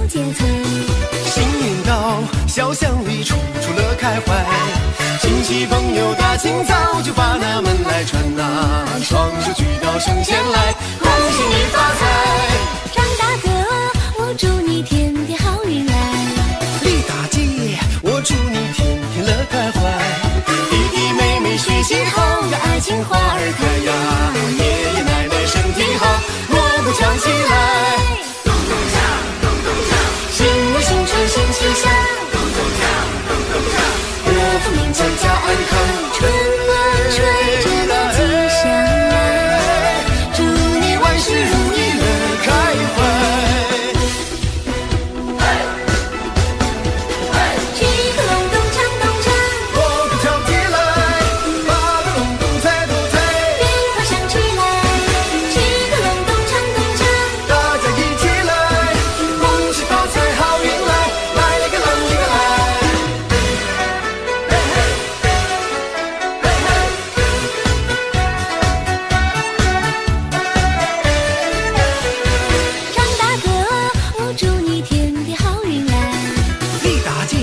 结彩。幸运到小巷里处处乐开怀，亲戚朋友大清早就把那门来串呐，双手举到胸前来，恭喜你发财。张大哥，我祝你天天好运来。李大姐，我祝你天天乐开怀。弟弟妹妹学习好呀，爱情花儿开呀，爷爷奶奶身体好，锣鼓敲起来。咚咚锵，咚咚锵，新年新春新气象。咚咚锵，咚咚锵，国富民强家安康，春风吹着那吉祥来，祝你万事如意乐开怀。七个隆咚锵咚锵，锣鼓敲起来，八个隆咚踩咚踩，鞭炮响起来。七个隆咚锵咚锵，大家一起来，恭喜发财好运来，来了个啷里个来。张大哥，我祝你天天好运来。李大姐，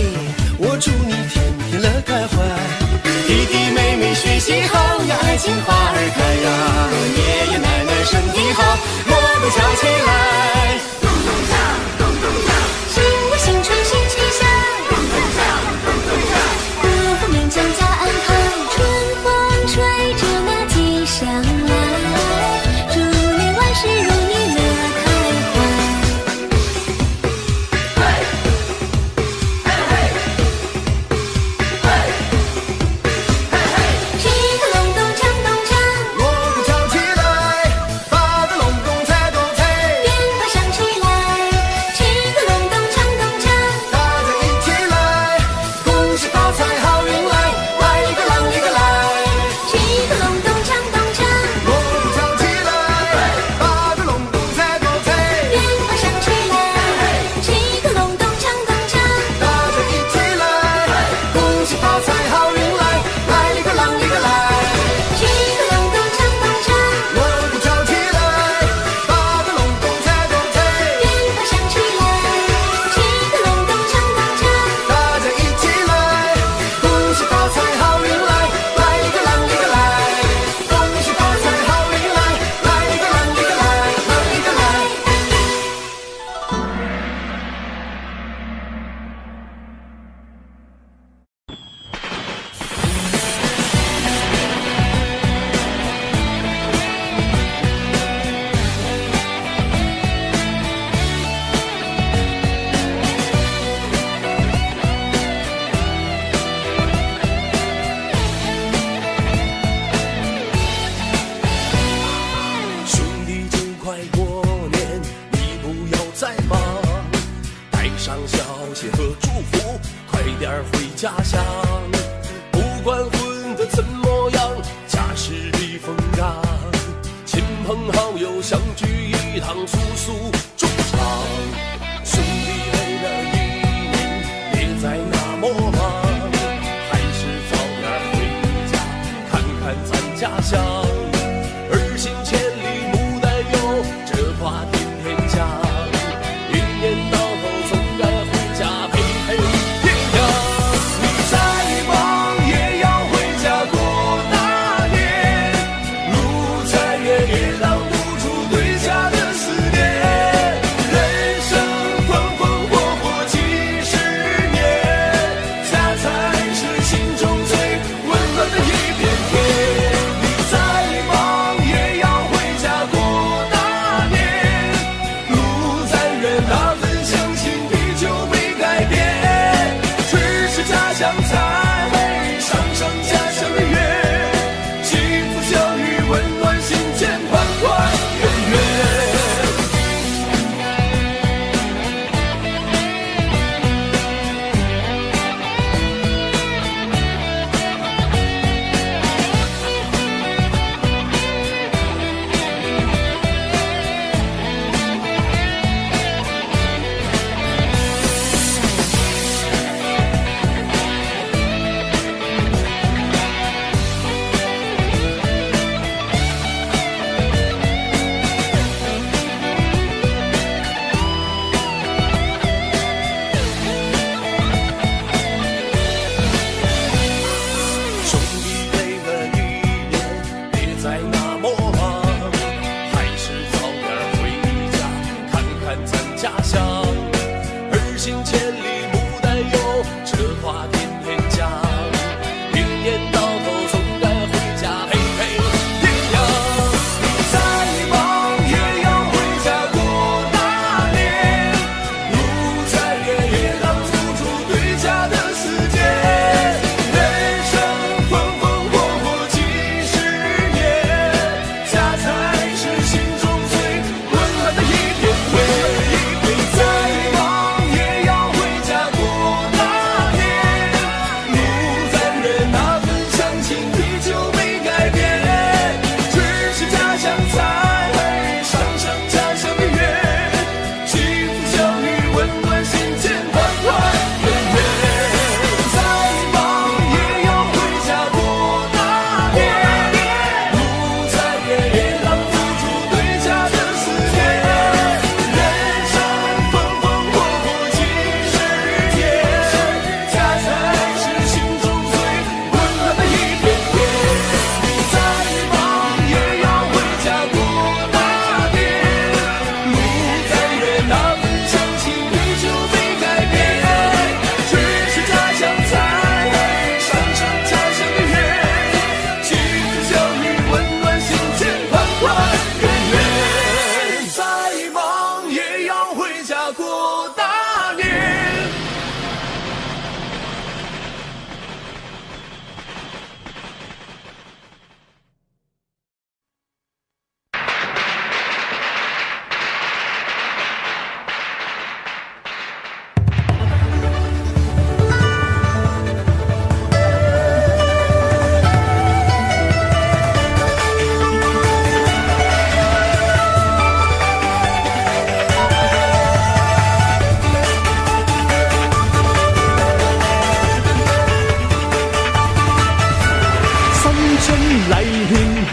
我祝你天天乐开怀。弟弟妹妹学习好呀，爱情花儿开呀，爷爷奶奶身体好，锣鼓敲起来。咚咚锵，咚咚锵，新年新春新气象，咚咚锵，咚咚锵，国富民强家安康，春风吹着那吉祥来，祝你万事如意乐开怀。七个隆咚锵咚锵，锣鼓敲起来，八个隆咚踩咚踩，鞭炮响起来。七个隆咚锵咚锵，大家一起来，恭喜发财好运来，来一个啷里个来。七个隆咚锵咚锵，锣鼓敲起来，八个隆咚踩咚踩，鞭炮响起来。七个隆咚锵咚锵，大家一起来，恭喜发财好运来，来一个啷里个来。七个隆咚锵咚锵，锣鼓敲起来，八个隆咚踩咚踩，鞭炮响起来。七个隆咚锵咚锵，大家一起来，恭喜发财好运来，来一个啷里个来。恭喜发财好运来，来一个啷里个来，啷里个来。兄弟就快过年，你不要再忙，带上消息和祝福，快点回家乡。不管混得怎么样，家是避风港，亲朋好友相聚一堂，诉诉衷肠。兄弟累了一年，别再那么忙，还是早点回家看看咱家乡。儿行千里母带幼，这话天天讲。一年到头总该回家陪陪爹娘。你再忙也要回家过大年，路再远也挡不住对家的思念。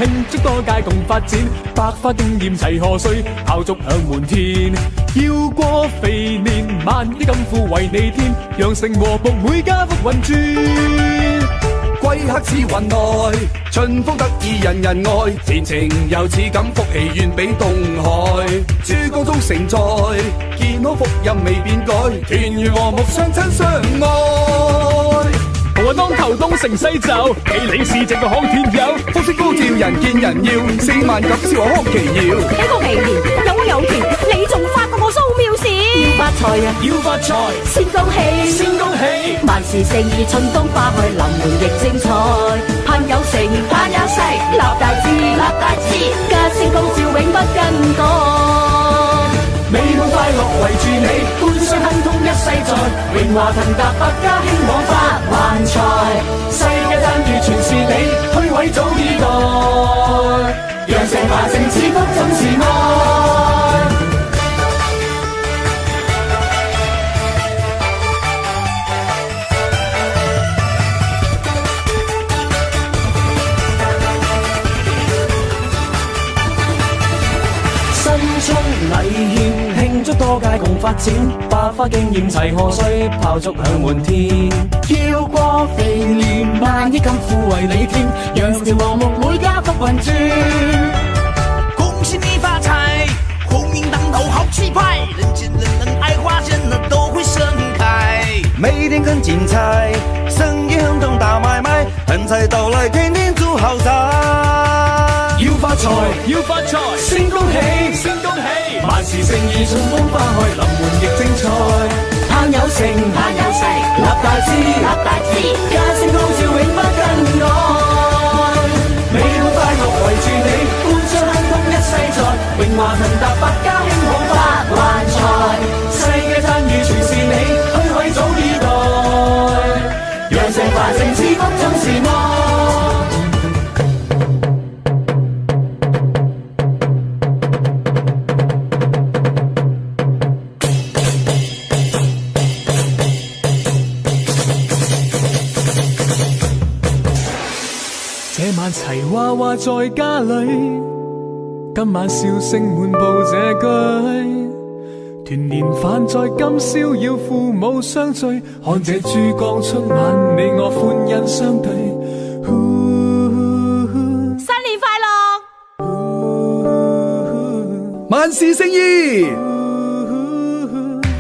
慶祝多屆共發展，百花經驗齊賀歲，炮竹響滿天。要過肥年，萬億金庫為你添，羊城和睦每家福運轉。貴客似雲來，春風得意人人愛，前程又似錦福氣遠比東海。珠江中承載，健康福蔭未變改，團圓和睦相親相愛。我當頭東成西就，企理市政個康天友，福星高照人見人要，4萬錦燒康奇耀。呢個奇年有有田，你仲發過我蘇妙事。要發財啊！要發財，先恭喜，先恭喜，萬事勝意春風花開，臨門亦精彩。盼有成，盼有勢，立大志，立大志，家聲高照永不更改。美好快樂圍住你，官商亨通一世在，榮華騰達百家興旺發橫財，世界讚譽全是你，虛位早已代，羊城繁盛似福總是愛。新春禮獻，慶祝多屆共發展，百花經驗齊賀歲，炮竹響滿天。要過肥年，萬億金庫為你添，羊城和睦每家福運轉。恭喜你發財，鴻運當頭好氣派，人見人能愛花，人人都會盛開。每天更精彩，生意亨通大買賣，橫財到來天天住豪宅。要發財，要發財，先恭喜，先恭喜，萬事勝意春風花開，臨門亦精彩。盼有成，盼有勢，立大志，立大志，家聲高照永不更改。美好快樂圍住你，官商亨通一世在，榮華騰達百家興旺發橫財，世界讚譽全是你，虛位早已代，羊城繁盛似福總是愛。這晚齊娃娃在家裏，今晚笑聲滿佈這居。團年飯在今宵要父母相聚，看這珠江春晚，你我歡欣相對。新年快樂！萬事勝意。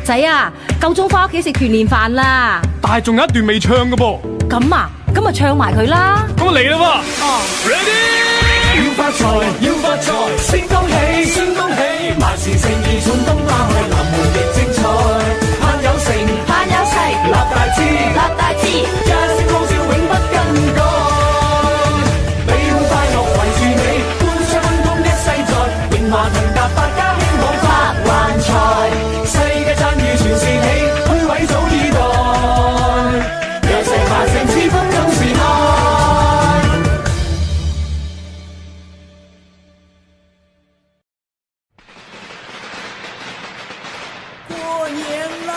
仔啊，夠鐘返屋企食團年飯啦。但係仲有一段未唱嘅噃。咁啊，咁咪唱埋佢啦。咁我嚟啦喎。哦 Ready！ 要發財，要發財，先恭喜，先恭喜，萬事勝意春風花開，臨門亦精彩。盼有成，盼有勢，立大志，立大志，家聲高照永不更改。美好快樂圍住你，官商亨通一世在，榮華騰達百家興旺發橫財，世界讚譽全是你，虛位早已代，羊城繁盛似福總是愛。過年啦！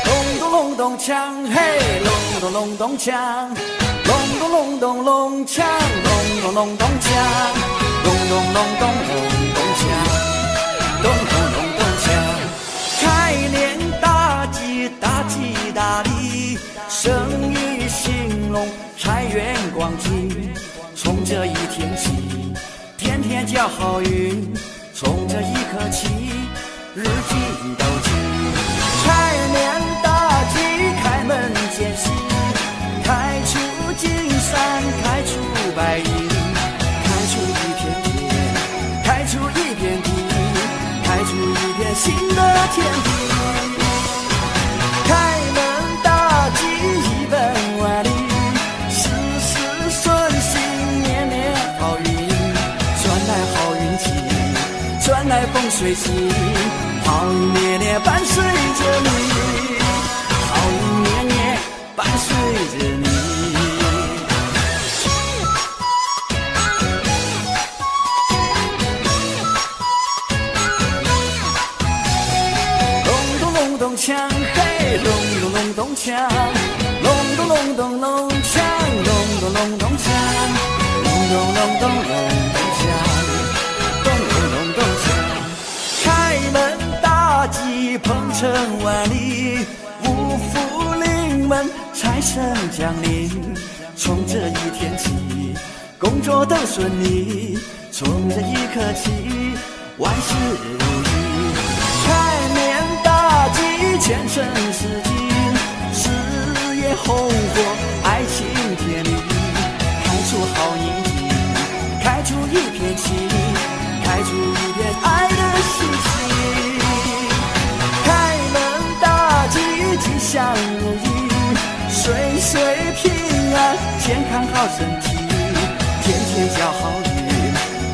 隆咚隆咚锵，嘿，隆咚隆咚锵，隆咚隆咚隆锵，隆咚隆咚锵，隆咚隆咚隆咚锵，咚咚隆咚锵。开年大吉，大吉大利，生意兴隆，财源广进。从这一天起，天天叫好运。从这一刻起，日进斗金。开年大吉，开门见喜，开出金山，开出白银，开出一片天，开出一片地，开出一片新的天地。开门大吉，一本万利，事事顺心，年年好运，转来好运气，转来风水气，好运年年伴随着你，好运年年伴随着你。隆咚隆锵，隆咚隆咚锵，隆咚隆咚隆咚锵，咚咚隆咚锵。开门大吉，鹏程万里，五福临门，财神降临。从这一天起，工作都顺利，从这一刻起，万事如意。开年大吉，前程似锦，事业红火，爱情甜蜜，开出好年纪，开出一片情，开出一片爱的信息。开门大吉，吉祥如意，岁岁平安，健康好身体，天天交好运，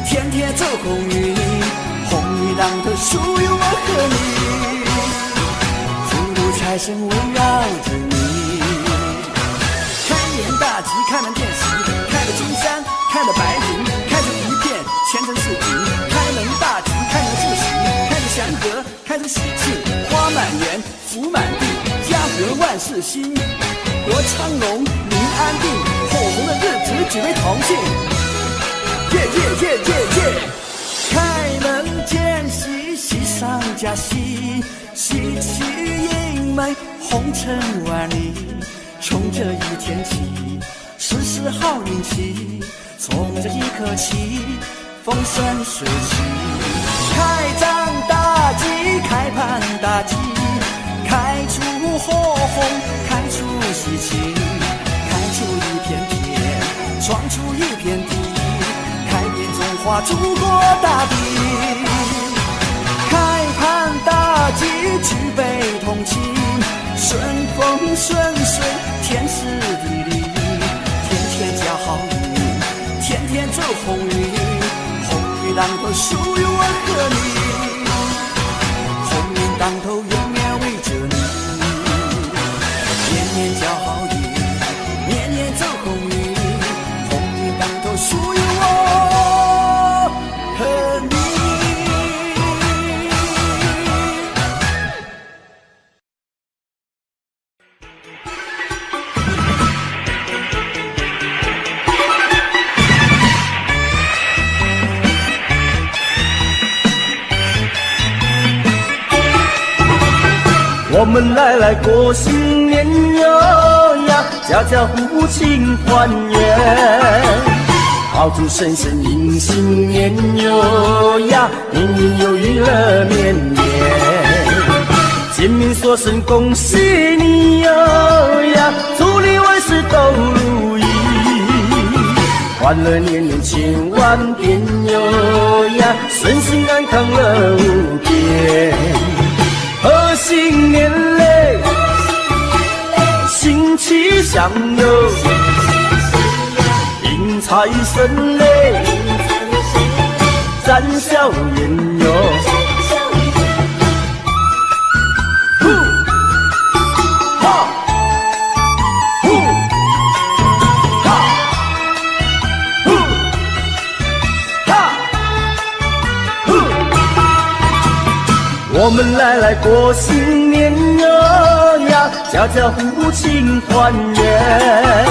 天天走鸿运，鸿运当头属于我和你，福禄财神围绕着你。开年大吉，开门见喜，开了金山，开了白云，开出一片前程似锦。开门大吉，开门祝喜，开着祥和，开着喜庆，花满园，福满地，家和万事兴，国昌隆，民安定，火红的日子举杯同庆，耶耶耶耶耶！开门见喜，喜上加喜，喜气盈门，红尘万里。从这一天起，事事好运气，从这一刻起，风生水起。开张大吉，开盘大吉，开出火红，开出喜庆，开出一片天，闯出一片地，开遍中华祖国大地。开盘大吉，举杯同庆，顺风顺水，天时地利，天天交好运，天天走鸿运，鸿运当头属于我和你，鸿运当头永远围着你，年年交好运，年年走鸿运，鸿运当头属于我和你。我们来过新年哟呀，家家户户庆团圆，炮竹声声迎新年哟呀，年年有余乐绵绵，见面说声恭喜你哟呀，祝你万事都如意，欢乐年年千万遍哟呀，身心安康乐无边。贺新年嘞，新气象哟，迎财神嘞，展笑颜哟。呼哈呼哈呼哈呼。我们来过新年哟呀，家家户户庆团圆，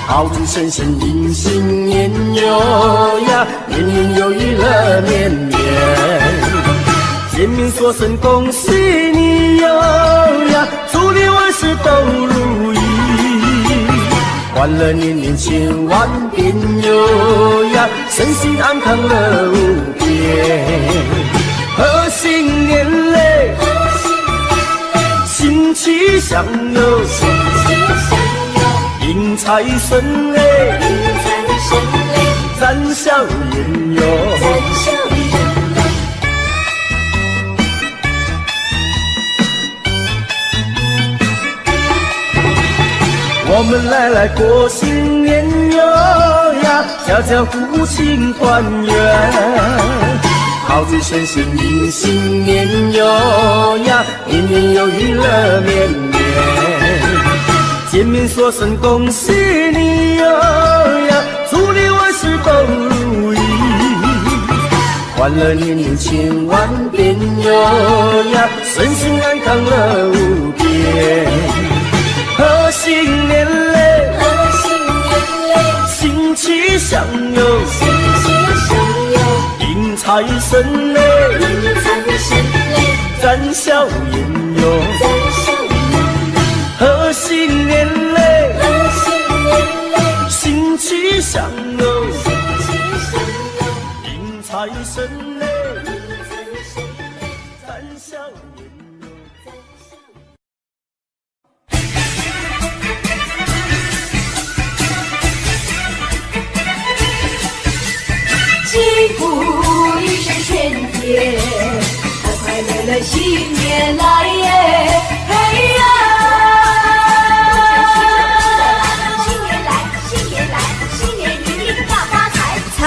炮竹声声迎新年哟呀，年年有余乐绵绵，见面说声恭喜你哟呀，祝你万事都如意，欢乐年年千万遍哟呀，身心安康乐无边。贺新年嘞，新气象哟，迎财神嘞，展笑颜哟。我们来过新年哟呀，家家户户庆团圆。炮竹声声迎新年哟呀，年年有余乐绵绵，见面说声恭喜你哟呀，祝你万事都如意，欢乐年年千万遍哟呀，身心安康乐无边。贺新年嘞，财神嘞，迎财神嘞，咱笑颜哟，咱笑颜贺新年嘞，贺新年嘞，新气象哦，新气象哟，迎财神嘞，迎财神嘞，咱笑颜哟。咱笑颜。吉福一声喧天，快快乐乐新年来耶！嘿呀！新年来，新年来，新年一定大发财！财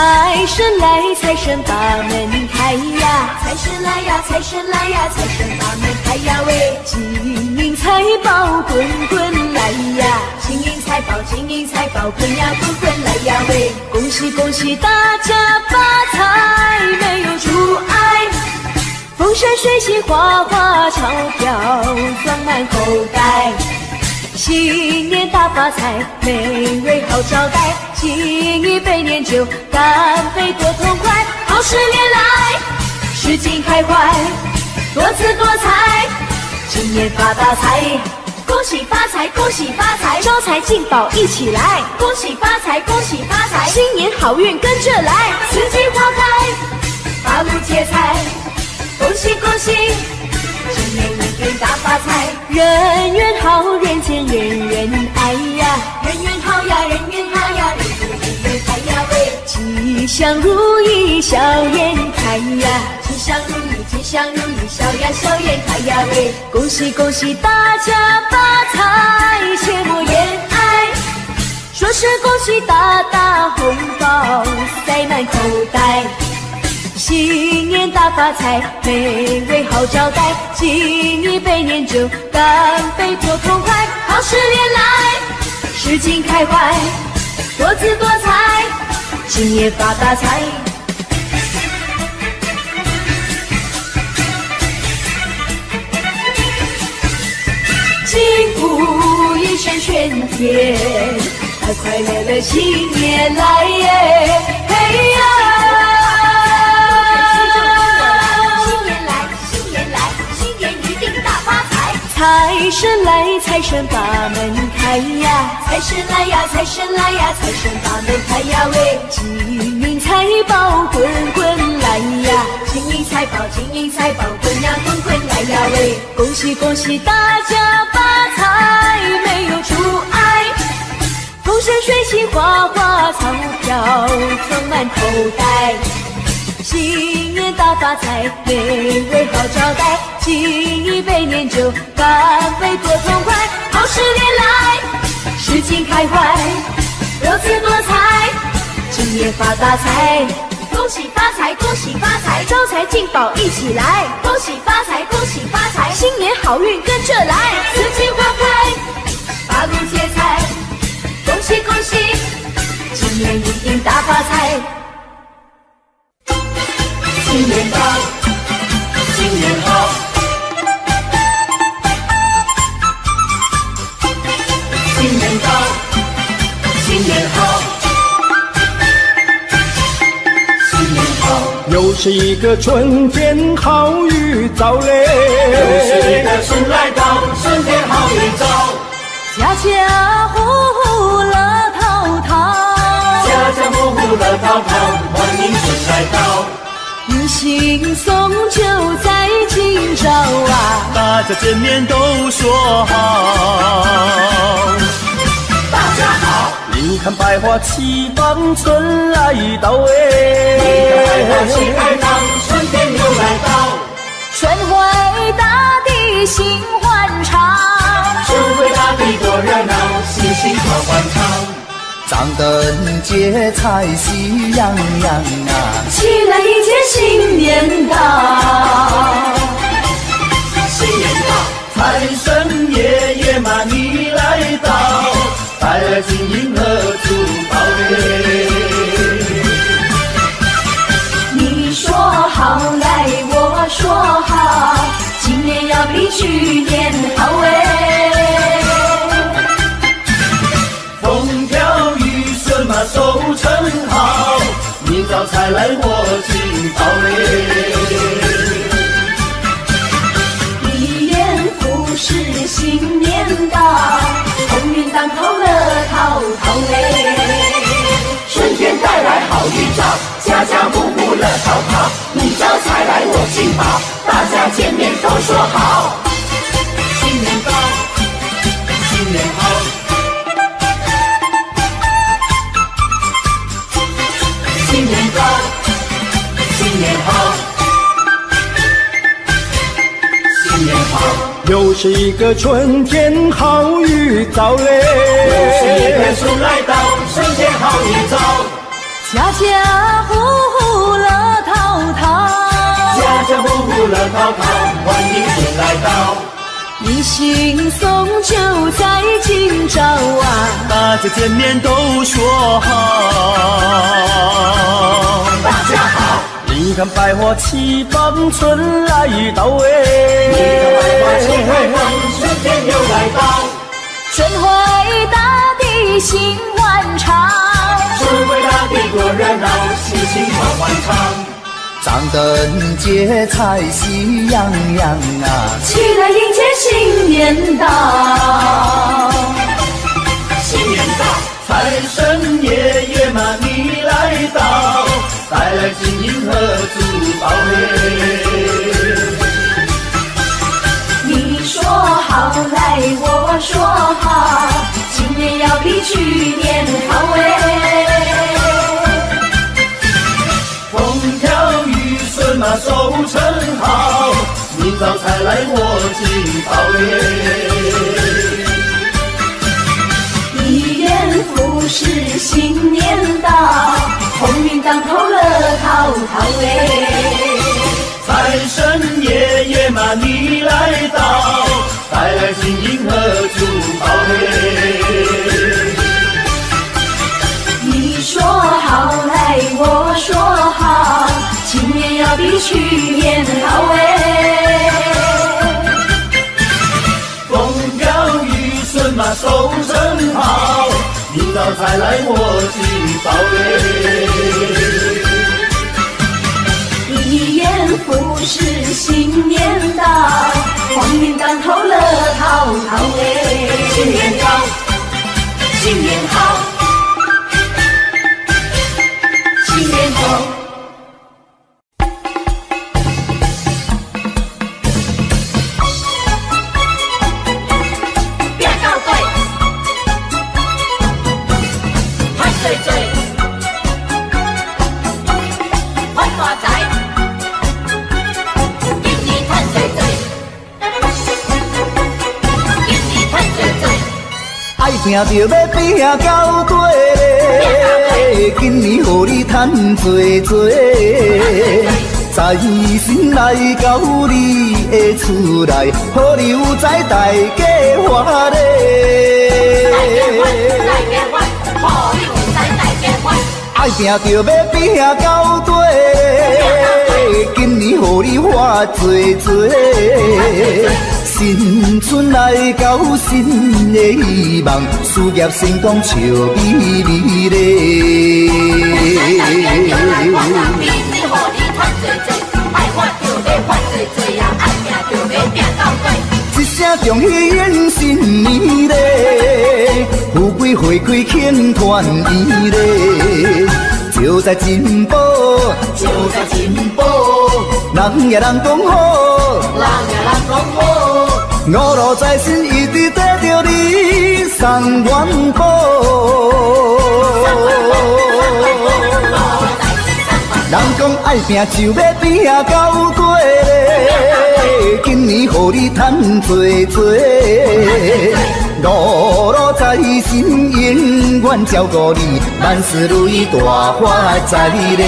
神来，财神把门开呀！财神来呀，财神来呀，财神把门开呀喂！金银财宝滚滚来呀！金银财宝，金银财宝滚呀滚滚来呀喂！恭喜恭喜大家发财，没有阻碍，风生水起，花花钞票装满口袋。新年大发财，美味好招待，敬一杯年酒，干杯多痛快，好事连来，诗经开怀，多姿多彩，今年发大财。恭喜发财，恭喜发财，招财进宝一起来，恭喜发财，恭喜发财，新年好运跟着来，四季花开，八路接财，恭喜恭喜，今年一定大发财，人缘好，人间人人爱呀，人缘好呀，人缘好呀，人缘开呀喂，吉祥如意笑颜开呀，吉祥如意，吉祥如意，笑呀笑颜开呀喂，恭喜恭喜大家发财，切莫言哀，说声恭喜大大红包塞满口袋，新年大发财，美味好招待，敬一杯年酒，干杯多痛快，好事连来，诗经开怀，多姿多彩，今年发大财。吉福一声喧天，快快乐乐新年来耶！嘿呀！新年来，新年来，新年一定大发财！财神来，财神把门开呀！财神来呀，财神来呀，财神把门开呀喂！金银财宝滚滚来呀！金银财宝，金银财宝滚呀滚滚来呀喂！恭喜恭喜大家发财，没有阻碍，风生水起，花花钞票装满口袋，新年大发财，美味好招待，敬一杯年酒，干杯多痛快，好事连来，诗经开怀，多姿多彩，今年发大财。恭喜发财，恭喜发财，招财进宝一起来，恭喜发财，恭喜发财，新年好运跟着来，四季花开，八路接财，恭喜恭喜，今年一定大发财。新年到，新年好，新年到，新年好。又是一个春天好预兆嘞，又是一个春来到，春天好预兆，家家户户乐淘淘，家家户户乐淘淘，欢迎春来到，迎新送旧在今朝啊，大家见面都说好。大家好，你看百花齐放，春来到哎！你看百花齐开放，春天又来到，春回大地心欢畅，春回大地多热闹，喜庆好欢唱。张灯结彩喜洋洋啊，起来迎接新年到，新年到，财神爷爷嘛你来到，带来金银和珠宝嘞。你说好来我说好，今年要比去年好哎。风调雨顺嘛收成好，你在早才来我今早嘞。一元复始新年到，鸿运当头乐淘淘嘞。春天带来好预兆，家家户户乐淘淘。你早才来我今早，大家见面都说好。新年到，新年好。新年到，新年好，新年好。又是一个春天好预兆嘞，又是一个春来到，春天好预兆。家家户户乐淘淘，家家户户乐淘淘，欢迎春来到。一心送酒在今朝啊，大家见面都说好。大家好，你看百花齐放，春来到哎。你看百花齐放，春天又来到。春回大地心欢畅，春回大地多热闹，心情好欢畅。张灯结彩喜洋洋啊，起来迎接新年到。新年到，财神爷爷嘛你来到，带来金银和珠宝嘞。你说好来我说好，今年要比去年好哎。风调雨顺嘛收成好，明早才来我今早嘞。一元复始新年到，鸿运当头乐淘淘哎。财神爷爷嘛你来到，带来金银和珠宝嘞。你说好来我说好，今年要比去年好哎。风调雨顺嘛收成好，明早才来我今早嘞。一元复始新年到，鸿运当头乐淘淘哎。新年到，新年好，新年好。别到对，欢岁岁，欢大财。爱拼着要拼到底嘞，今年予你赚多多，财神来到你的厝内，好你有财大家欢嘞。爱拼着要拼到底嘞，今年予你花多多。新春来到，新的希望，事业成功笑眯眯嘞。一声恭喜迎新年嘞，富贵花开庆团圆嘞。就在进步，就在进步，人也人讲好，人也人讲好。五路财神一直带着你送元宝，人讲爱拼就要拼到底嘞，今年予你赚多多，五路财神永远照顾你，万事如意大发财嘞。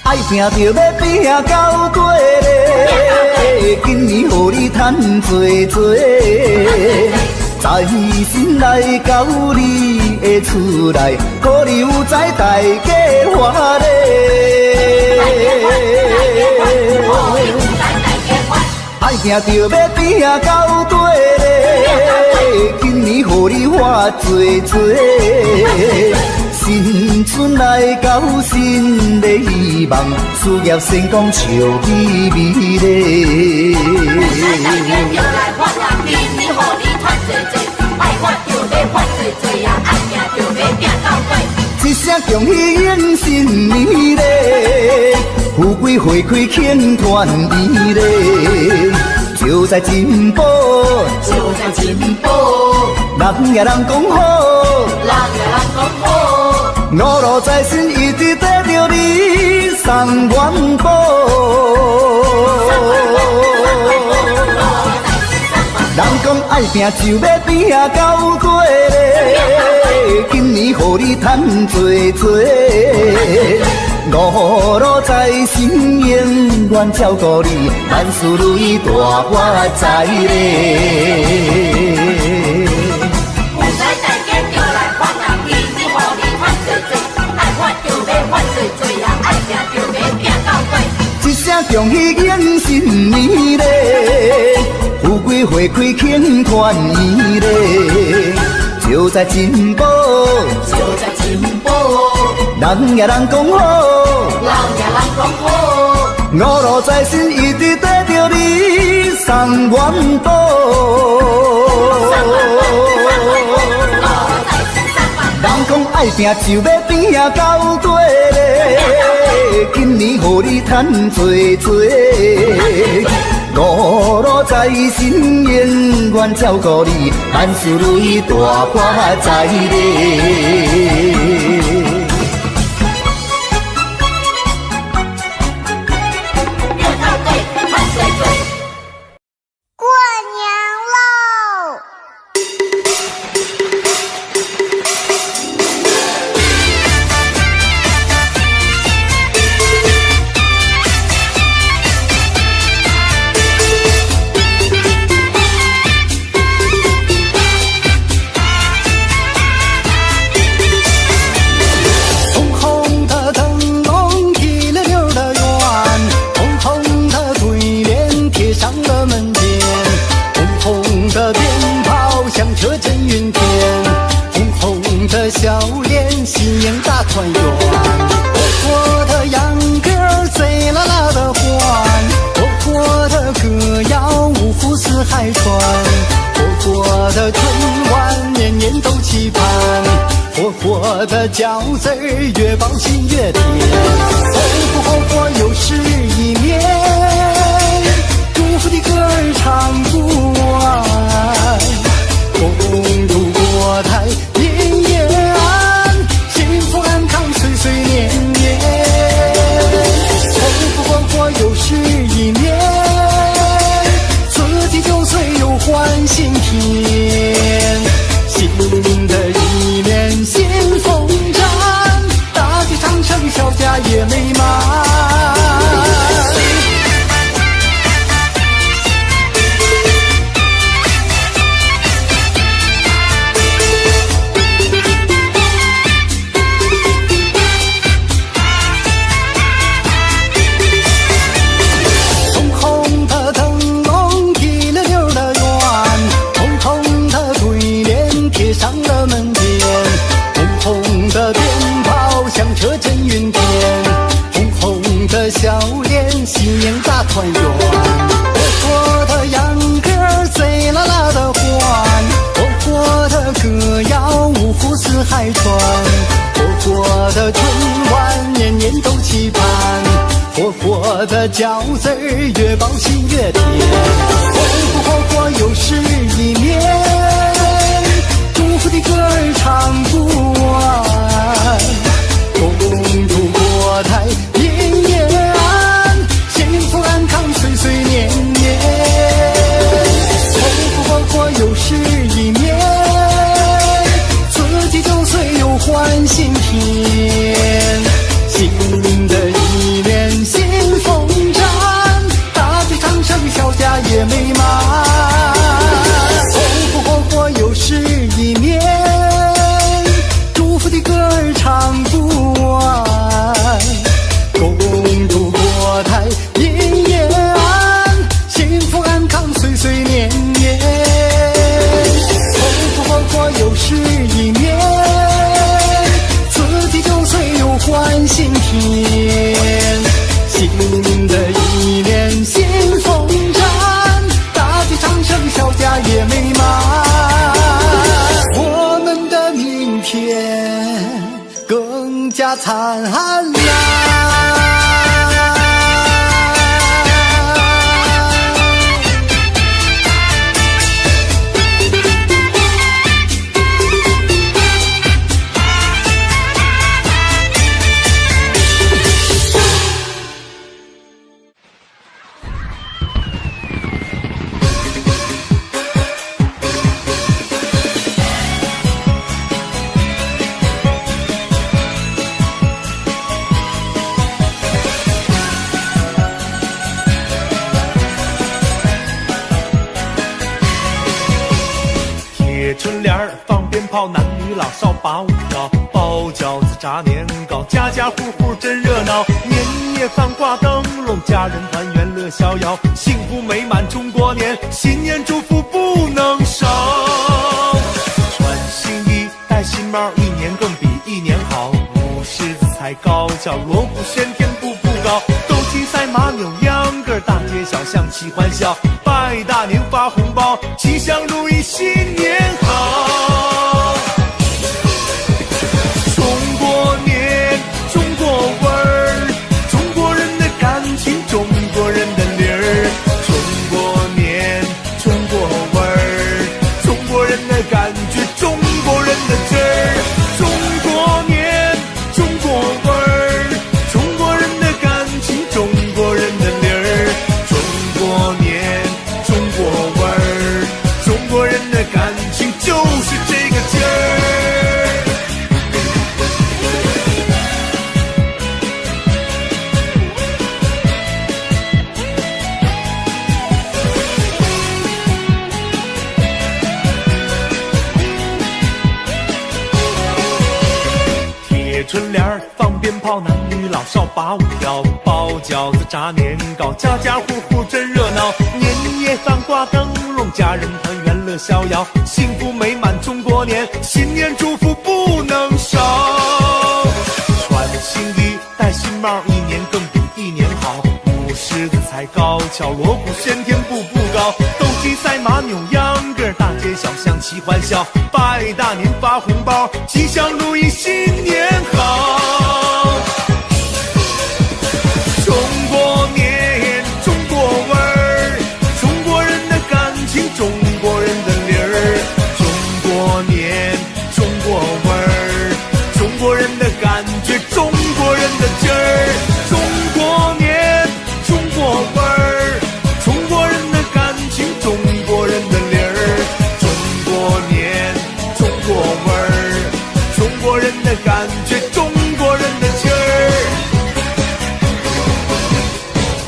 爱拼着要拼到底嘞，今年予你赚多多，在心内到你的厝内，可留在大家欢乐。爱行就要拼到底嘞，今年予你发多多，新春来到新的希望，事业成功笑眯眯嘞。一声恭喜迎新年嘞，富贵花开庆团圆嘞，就在进步，就在进步，人也人讲好，人也人讲好，五路财神一直跟着你送元宝。人讲爱拼就要拼到底嘞，今年予你赚多多，五路财神永远照顾你，万事如意大发财嘞。有财大家就来欢乐，今年予你赚多多，爱发就要发多多啊，爱拼就要拼到底。一声恭喜迎新年嘞，富贵花开庆团圆嘞，就在进步，就在进步，人也人讲好，人也人讲好，五路财神一直跟着你送元宝。人讲爱拼就要拼到底嘞，今年予你赚多多，五路财神永远照顾你，万事如意大发财嘞。笑脸，喜迎大团圆。活活的秧歌儿，醉啦啦的欢。活活的歌谣，五湖四海传。活活的春晚，年年都期盼。活活的饺子儿，越包心越甜。活活又是一年，祝福的歌儿唱不完。恭祝国泰民延安，幸福安康岁岁年年。活又是一年，四季九岁又换新天。新的一年新风展，大吉长城小家也美满。笑脸，喜迎大团圆。活活的秧歌儿，醉啦啦的欢。活活的歌谣，五湖四海传。活活的春晚，年年都期盼。活活的饺子儿，越包心越甜。活又是一年，祝福的歌儿唱不完。恭祝国泰民延安，幸福安康岁岁年年。活又是一年，四季九岁又换新天。新的一年新风展，大吉长城小家炮，男女老少把舞跳，包饺子炸年糕，家家户户真热闹。年夜饭挂灯笼，家人团圆乐逍遥，幸福美满中国年，新年祝福不能少。穿新衣戴新帽，一年更比一年好。舞狮子踩高跷，锣鼓喧天步步高，斗鸡赛马扭秧歌，大街小巷齐欢笑，拜大年发红包，吉祥如意新年好。中国年，中国味儿，中国人的感情，中国人的理儿。中国年，中国味儿，中国人的感觉，中国人的劲儿。中国年，中国味儿，中国人的感情，中国人的理儿。中国年，中国味儿，中国人的感情就是这个劲儿。贴春联儿，放鞭炮，男女老少把舞跳，包饺子炸年糕，家家户户真热闹。年夜饭挂灯笼，家人团圆乐逍遥，幸福美满中国年，新年祝福不能少。穿新衣戴新帽，一年更比一年好。舞狮子踩高跷，锣鼓喧天步步高，斗鸡赛马扭秧歌，大街小巷齐欢笑，拜大年发红包，吉祥如意新年好。中国年，中国味儿，中国人的感情，中国人的理儿。中国年，中国味儿，中国人的感觉，中国人的劲儿。中国年，中国味儿，中国人的感情，中国人的理儿。中国年，中国味儿，中国人的感觉，中国人的劲儿。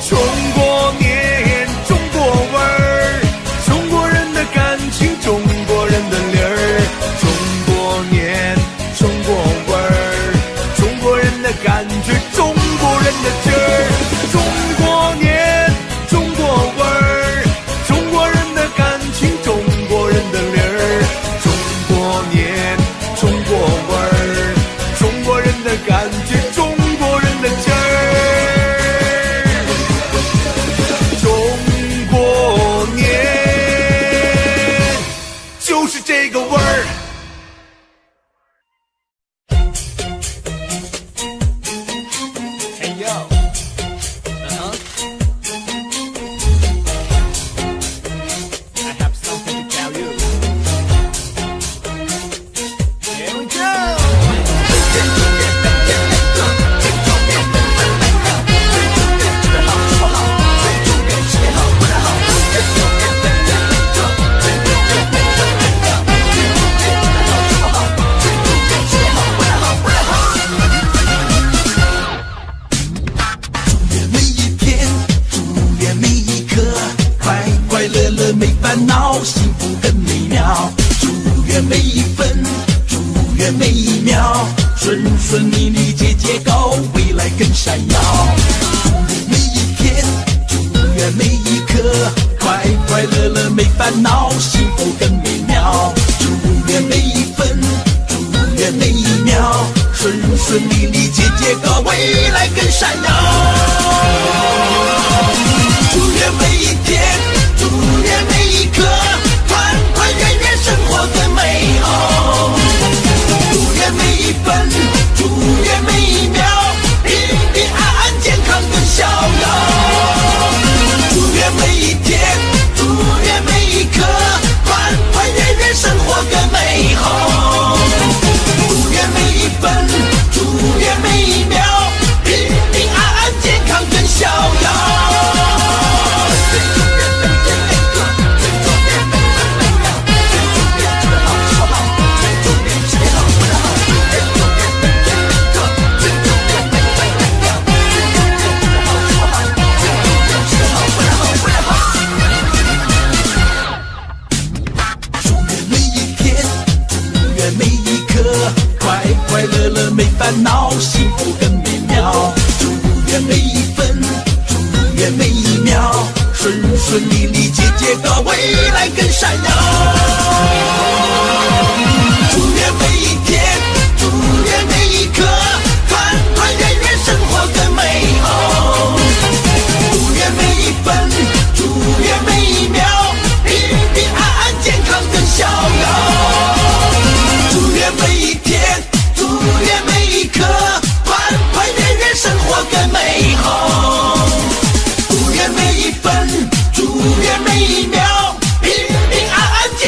中国年，中国味儿，中国人的感情，中国人的理儿。中国年，中国味儿，中国人的感觉，中国人的劲儿。中国年，中国味儿，中国人的感情，中国人的理儿。中国年，中国味儿，中国人的感觉，中国人的劲儿。中国年就是这个味儿。Hey yo, I have something to tell you. Here we go. 每一天，祝愿每一刻，快快乐乐没烦恼，幸福更美妙。祝愿每一分，祝愿每一秒，顺顺利利节节高，未来更闪耀。祝愿每一天，祝愿每一刻，快快乐乐没烦恼，幸福更美妙。祝愿每一分，祝愿每一秒，顺顺利利节节高，未来更闪耀。祝愿每一天，祝愿每一刻，团团圆圆生活更美好。祝愿每一分，祝愿每一秒，平平安安健康更逍遥。祝愿每一天，祝愿每一刻，团团圆圆生活更美好。祝愿每一分，祝愿每一秒，平平安安界的未来更闪耀。祝愿每一天，祝愿每一刻，团团圆圆生活更美好。祝愿每一分，祝愿每一秒，平平安安健康更逍遥。祝愿每一天，祝愿每一刻，团团圆圆生活更美好。祝愿每一分，祝愿每一秒，平平安安健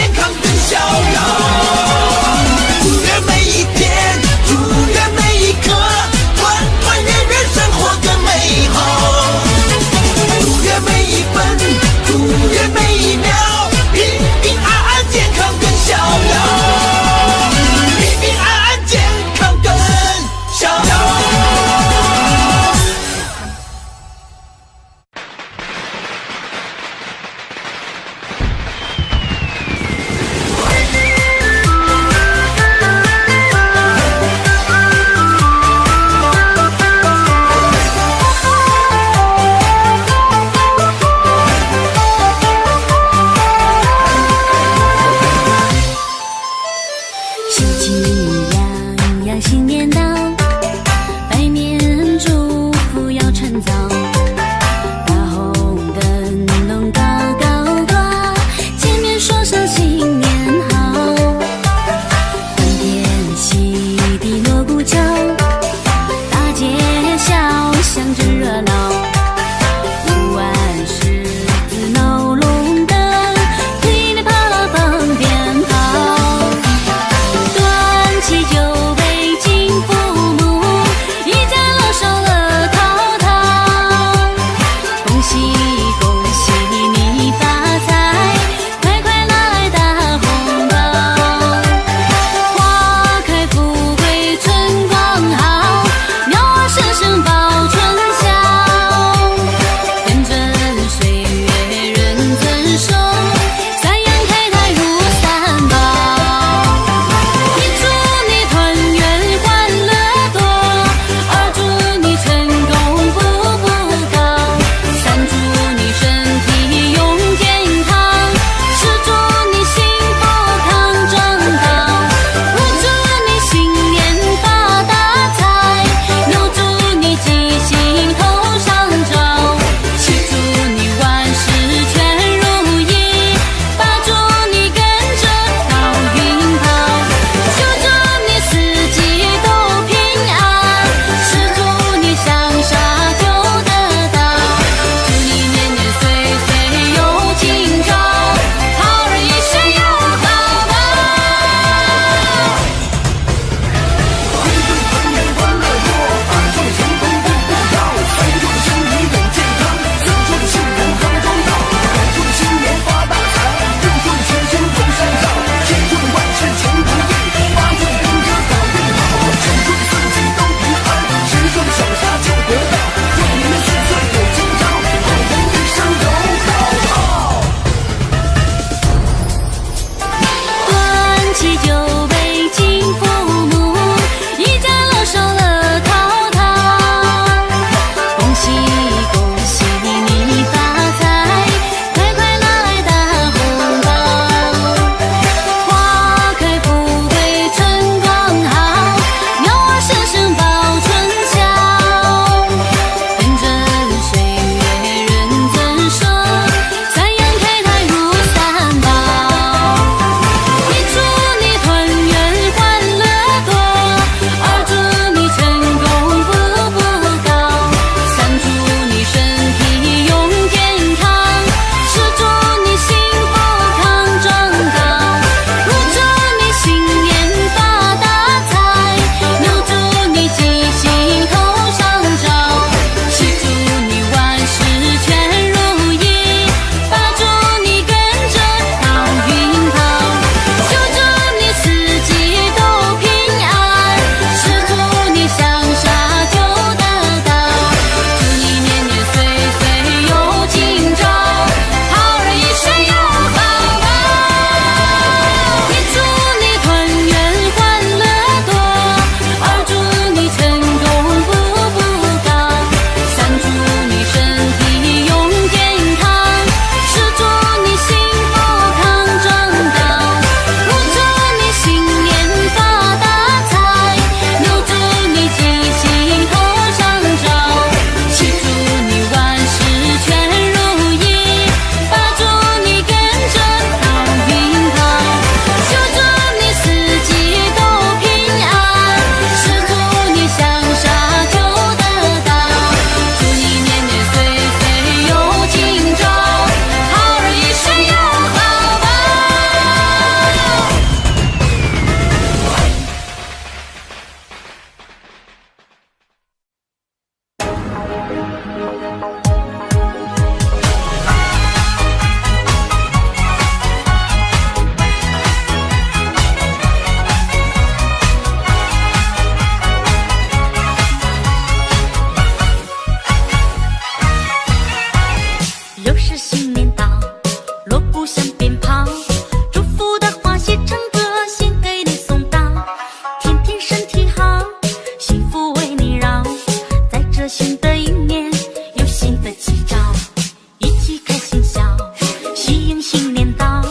愿新年到，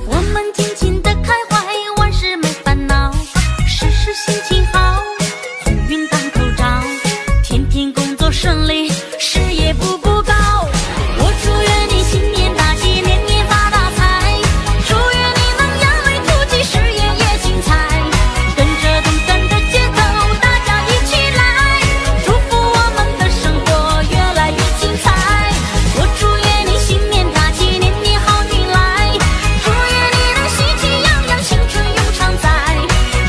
我们尽情的开怀，万事没烦恼，事事心情好，鸿运当头照，天天工作顺利，事业步步高。我祝愿你新年大吉，年年发大财，祝愿你能扬眉吐气，事业也精彩，跟着动感的节奏，大家一起来，祝福我们的生活越来越精彩。我祝愿你新年大吉，年年好运来，祝愿你能喜气洋洋，青春永常在，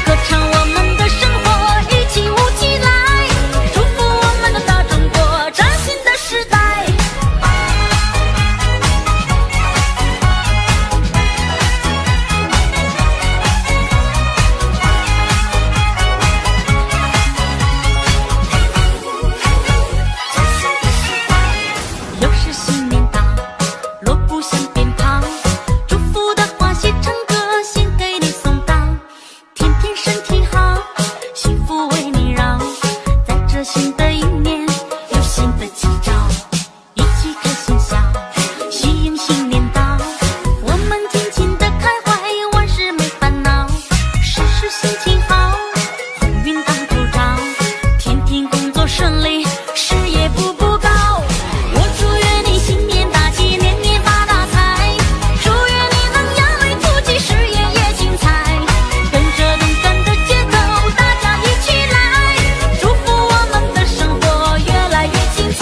歌唱我们的生活，一起舞起来，祝福我们的大中国，崭新的时代。又是新年到，锣鼓响鞭炮，祝福的话写成歌，献给你送到，天天身体好，幸福为你绕，在这新的一年有新的奇招，一起开心笑，喜迎新年到，我们尽情的开怀，万事没烦恼，事事心情好，鸿运当头照，天天工作顺利，事业步步高。我祝愿你新年大吉，年年发大财，祝愿你能扬眉吐气，事业也精彩，跟着动感的节奏，大家一起来，祝福我们的生活越来越精彩。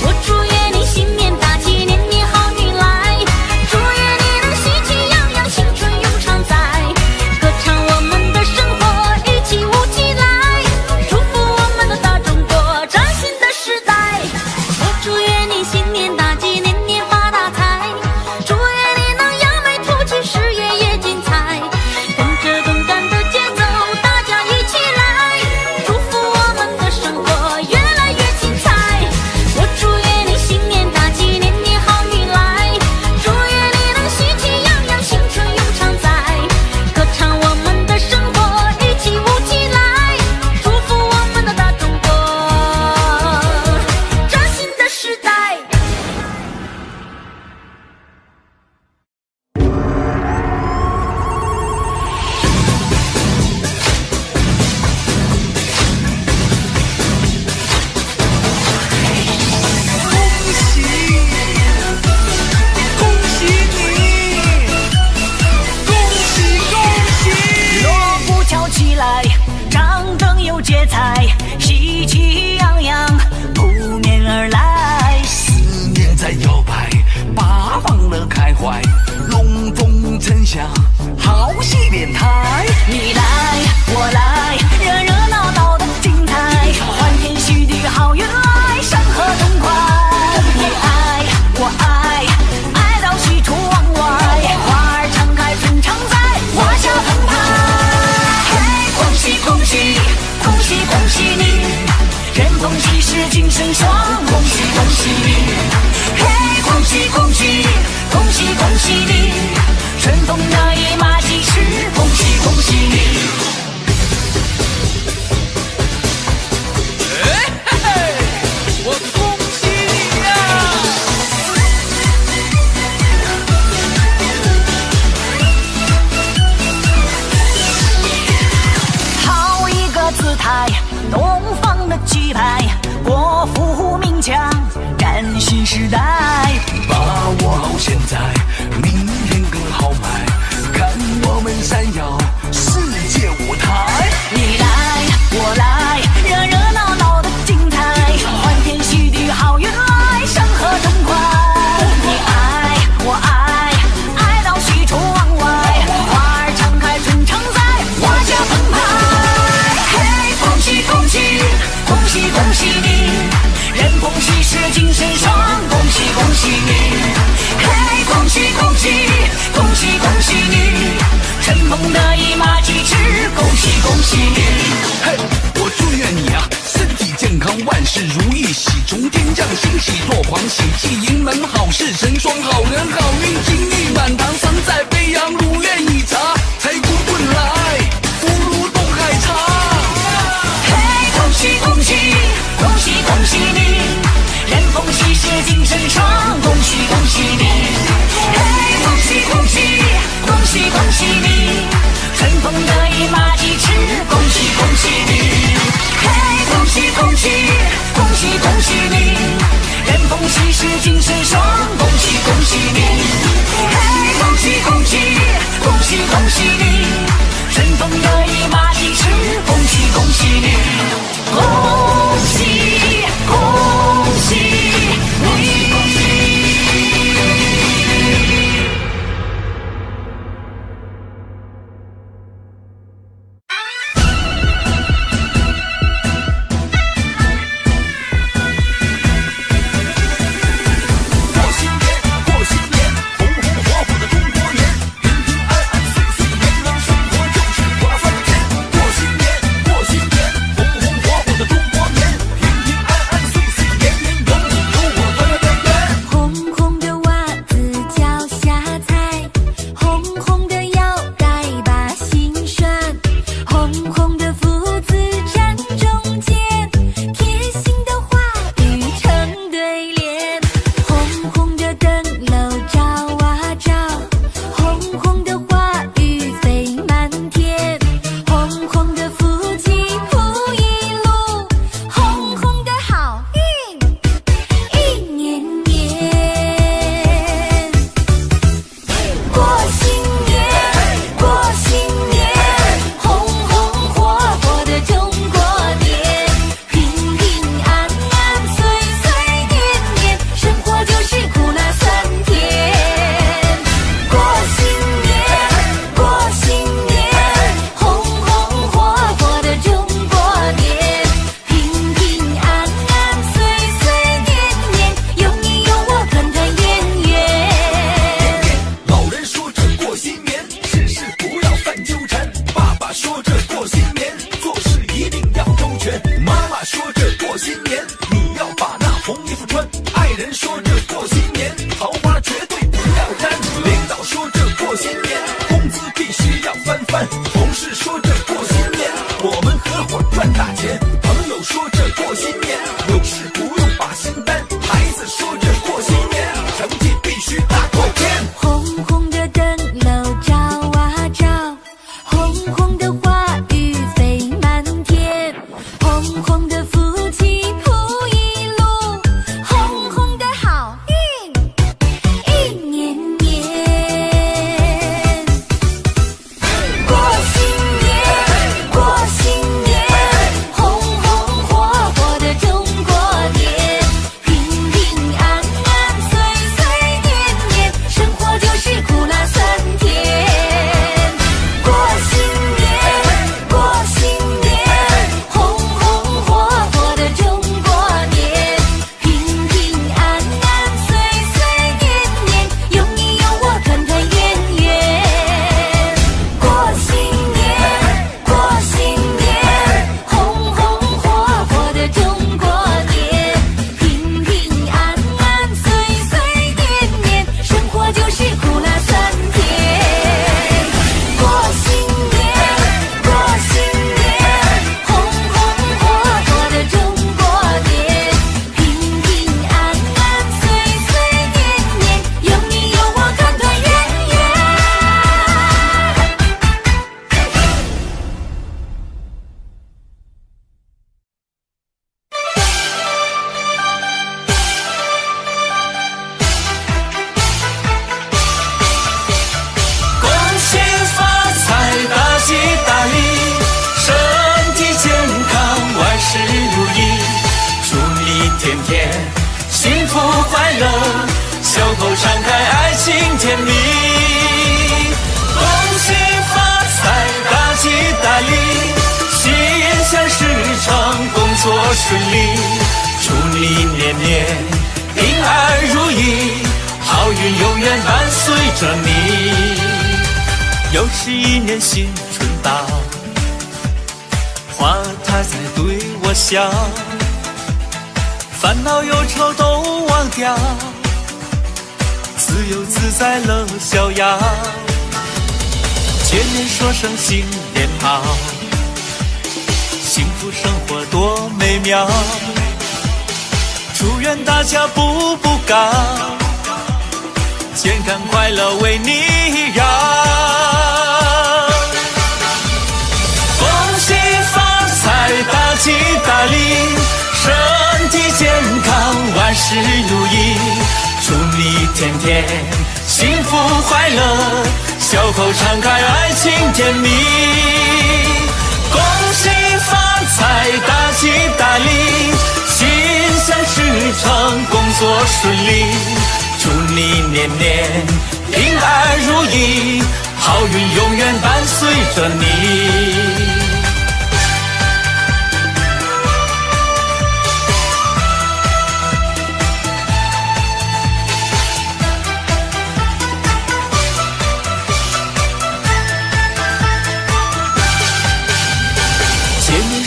我祝愿你新年大吉，年年好运来，祝愿你能喜气洋洋，青春永常在，歌唱我们的生活，一起舞起来，祝福我们的大中国，崭新的时代。我祝愿你新年大吉，年年发大财，祝愿你能扬眉吐气，事业也精彩，跟着动感的节奏，大家一起来，祝福我们的生活越来越精彩。我祝愿你新年大吉，年年好运来，祝愿你能喜气洋洋，青春永常在，歌唱我们的生活，一起舞起来，祝福我们的大中国，崭新的时代。锣鼓敲起来，张灯有节彩，喜气洋洋扑面而来。思念在摇摆，八方乐开怀，龙凤呈祥，好戏连台。你来我来，热热闹闹的精彩，欢天喜地好运来，山河痛快。你爱我爱，爱到喜出望外，花儿常开春常在，花香澎湃。嘿，恭喜恭喜，恭喜恭喜你，人逢喜事精神爽，恭喜恭喜你。嘿，恭喜恭喜，恭喜恭喜你，春风得意马蹄驰，恭喜恭喜你。我恭喜你呀！好一个姿态，东方的气派，国富民强，崭新时代。把握好现在，明天更好买，看我们闪耀世界舞台。你来我来，热热闹闹的精彩，欢天喜地好运来，山河痛快。你爱我爱，爱到喜出望外，花儿常开春常在，花香澎湃。嘿，恭喜恭喜，恭喜恭喜你，人逢喜事精神爽，恭喜恭喜你。嘿，恭喜恭喜，恭喜恭喜你，春风得意马蹄驰，恭喜恭喜你。嘿，我祝愿你啊，身体健康，万事如意，喜从天降，欣喜若狂，喜气盈门，好事成双，好人好运，金玉满堂，神采飞扬，如愿以偿，财库滚来，福如东海长。嘿，恭喜恭喜，恭喜恭喜你，人逢喜事精神爽，恭喜恭喜你。嘿。声，恭喜恭喜你！嘿，恭喜恭喜，恭喜恭喜你！春风得意马蹄驰，恭喜恭喜你！恭喜恭喜你！顺利，祝你年年平安如意，好运永远伴随着你。又是一年新春到，花它在对我笑，烦恼忧愁都忘掉，自由自在乐逍遥。见面说声新年好，幸福生活多美妙，祝愿大家步步高，健康快乐为你绕。恭喜发财，大吉大利，身体健康，万事如意，祝你天天幸福快乐，笑口常开，爱情甜蜜。恭喜发财，大吉大利，心想事成，工作顺利。祝你年年平安如意，好运永远伴随着你。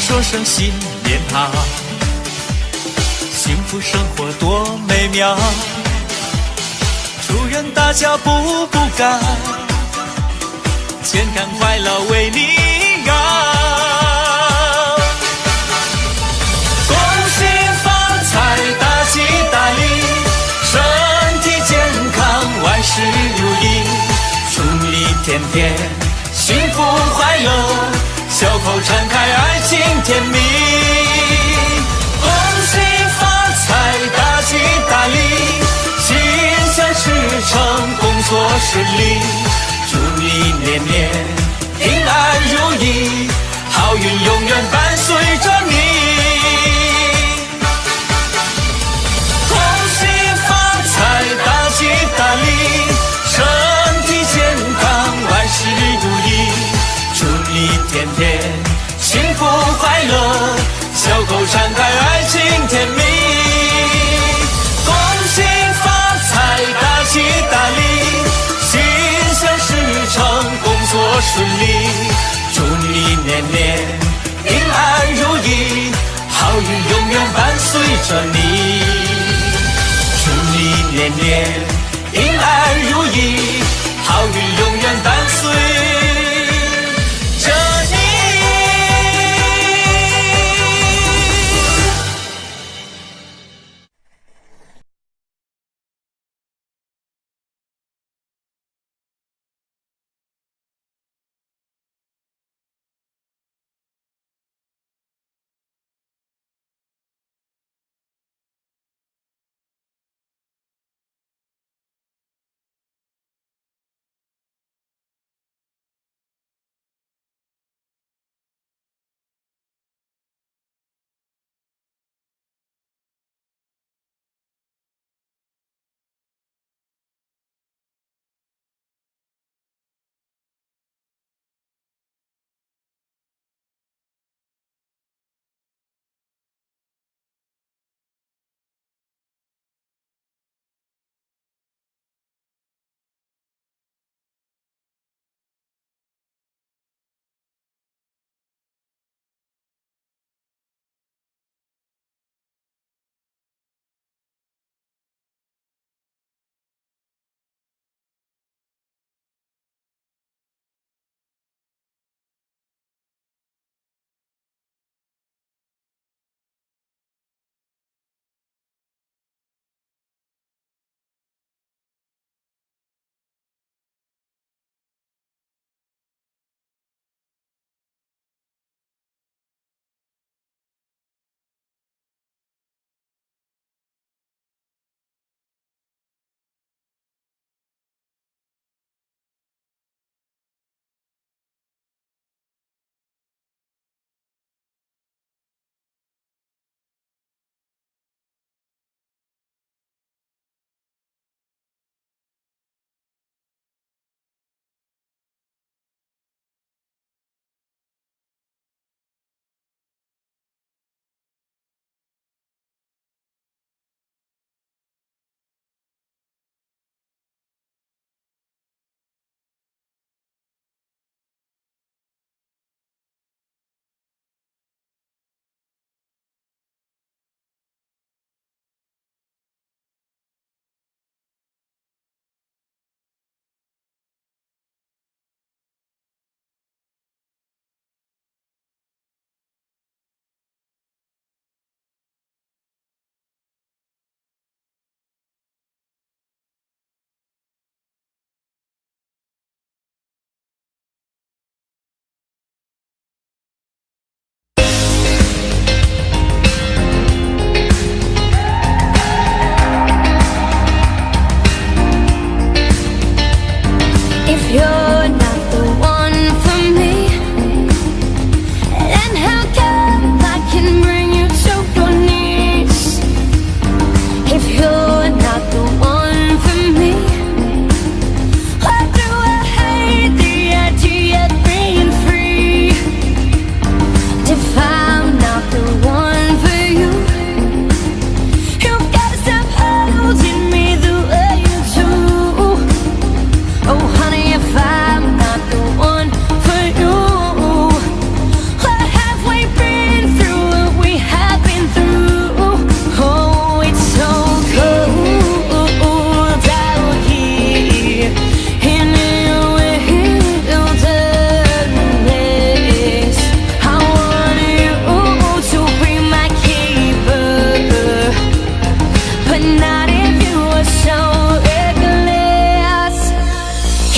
说声新年好，幸福生活多美妙，祝愿大家步步高，健康快乐为你要。恭喜发财，大吉大利，身体健康，万事如意，祝你天天幸福快乐，笑口常开，爱情甜蜜。恭喜发财，大吉大利，心想事成，工作顺利。祝你年年平安如意，好运永远伴随着你。恭喜发财，大吉大利，身体健康，万事如意。祝你天天幸福快乐，笑口常开，爱情甜蜜。恭喜发财，大吉大利，心想事成，工作顺利。祝你年年平安如意，好运永远伴随着你。祝你年年平安如意，好运永远伴随。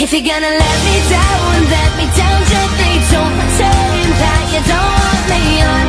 If you're gonna let me down,这杯酒不醉，他也don't want me.